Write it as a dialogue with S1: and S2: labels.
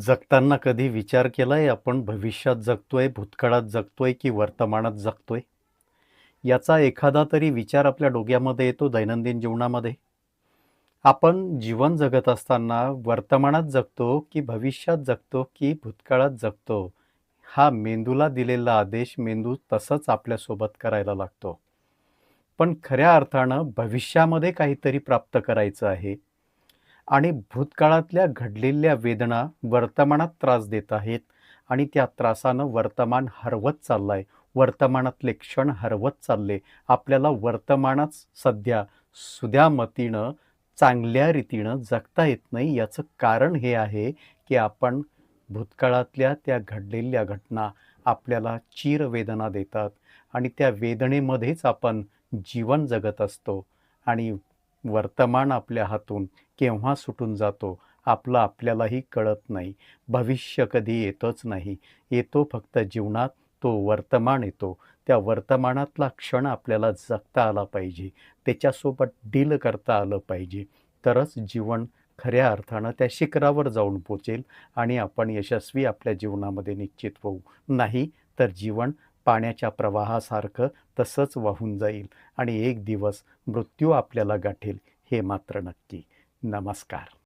S1: जगताना कधी विचार केलाय आपण भविष्यात जगतोय, भूतकाळात जगतोय की वर्तमानात जगतोय? याचा एखादा तरी विचार आपल्या डोक्यामध्ये येतो दैनंदिन जीवनामध्ये? आपण जीवन जगत असताना वर्तमानात जगतो की भविष्यात जगतो की भूतकाळात जगतो? हा मेंदूला दिलेला आदेश मेंदू तसंच आपल्यासोबत करायला लागतो. पण खऱ्या अर्थानं भविष्यामध्ये काहीतरी प्राप्त करायचं आहे आणि भूतकाळातल्या घडलेल्या वेदना वर्तमानात त्रास देत आहेत आणि त्या त्रासानं वर्तमान हरवत चाललंय. वर्तमानातले क्षण हरवत चालले. आपल्याला वर्तमानात सध्या सुद्या चांगल्या रीतीनं जगता येत नाही. याचं कारण हे आहे की आपण भूतकाळातल्या त्या घडलेल्या घटना आपल्याला चिरवेदना देतात आणि त्या वेदनेमध्येच आपण जीवन जगत असतो आणि वर्तमान आपल्या हातून केव्हा सुटून जातो आपलं आपल्यालाही कळत नाही. भविष्य कधी येतच नाही. येतो फक्त जीवनात तो वर्तमान येतो. त्या वर्तमानातला क्षण आपल्याला जगता आला पाहिजे. त्याच्यासोबत डील करता आलं पाहिजे. तरच जीवन खऱ्या अर्थानं त्या शिखरावर जाऊन पोचेल आणि आपण यशस्वी आपल्या जीवनामध्ये निश्चित होऊ. नाही तर जीवन पाण्याच्या प्रवाहासारखं तसंच वाहून जाईल आणि एक दिवस मृत्यू आपल्याला गाठेल हे मात्र नक्की. नमस्कार.